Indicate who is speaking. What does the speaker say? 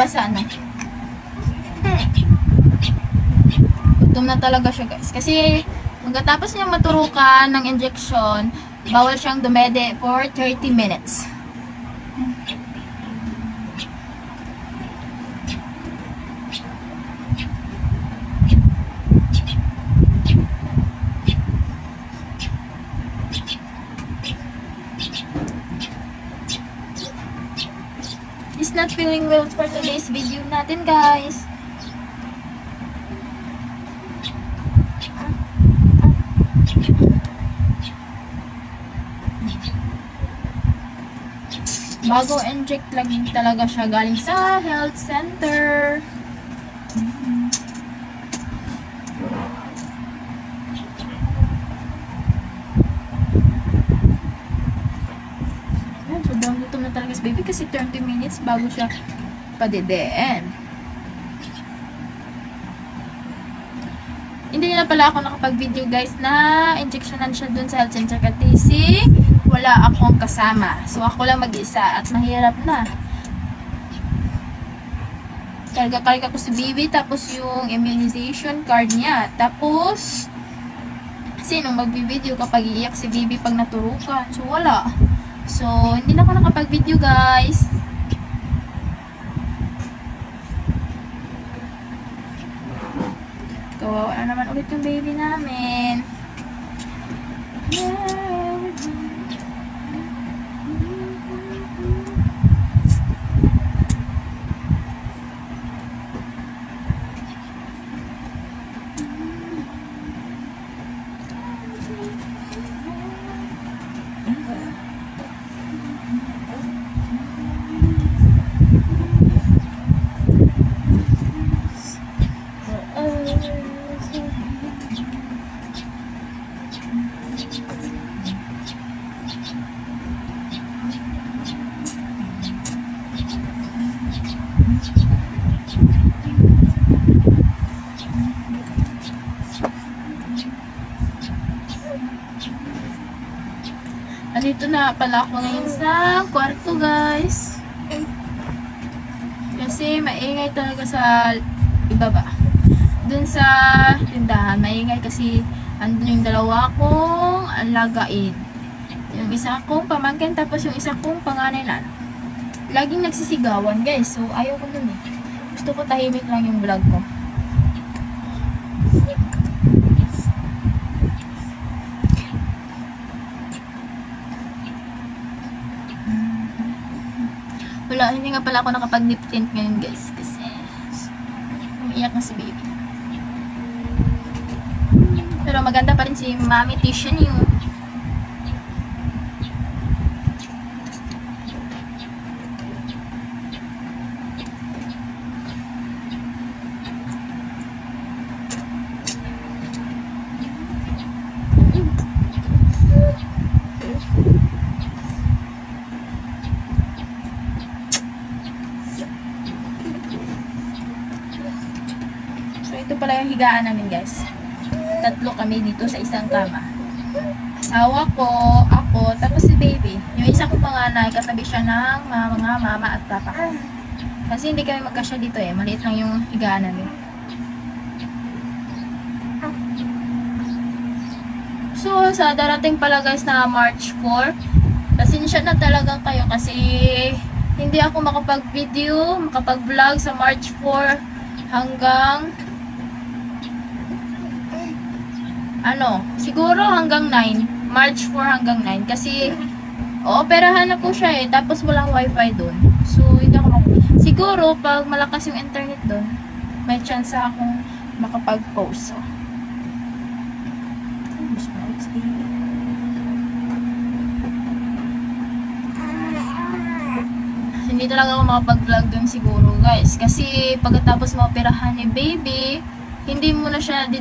Speaker 1: sa ano. Gutom na talaga siya guys. Kasi pagkatapos niya maturukan ng injection, bawal siyang dumede for 30 minutes. He's not feeling well for today's video natin guys. Bago inject lang talaga siya galing sa health center. Sobrang gutom na talaga si baby kasi 30 minutes bago siya padedeen. Hindi na pala ako nakapag-video guys na injectionan siya dun sa health center kasi wala akong kasama. So ako lang mag-isa at mahirap na. Karga-karga ko si baby tapos yung immunization card niya. Tapos sinong magbi-video kapag iiyak si baby pag naturukan? So wala. So hindi na ako nakapag-video guys. Kawawa na naman ulit yung baby namin. Andito na pala ako ngayon sa kwarto guys. Kasi maingay talaga sa ibaba. Dun sa tindahan, maingay kasi andun yung dalawa kong alagain. Yung isa kong pamangkin tapos yung isa kong panganay na. Laging nagsisigawan guys. So ayaw ko dun eh. Gusto ko tahimik lang yung vlog ko. Wala, hindi nga pala ako nakapag-nip tint ngayon guys kasi umiiyak na si baby. Pero maganda pa rin si Mami Tisha niyo. Ito pala yung higaan namin guys. Tatlo kami dito sa isang kama. Asawa ko, ako, tapos si baby. Yung isa ko panganay, katabi siya ng mga mama at papa ko. Kasi hindi kami magkasya dito eh. Maliit lang yung higaan namin. So, sa darating pala guys na March 4, pasensya na talaga kayo kasi hindi ako makapag-video, makapag-vlog sa March 4 hanggang siguro hanggang 9. March 4 hanggang 9. Kasi, operahan na po siya eh. Tapos walang wifi doon. So, hindi ako siguro, pag malakas yung internet doon, may chance akong makapag-post. So, hindi talaga ako makapag-vlog doon siguro guys. Kasi, pagkatapos maoperahan ni baby, hindi mo na siya dito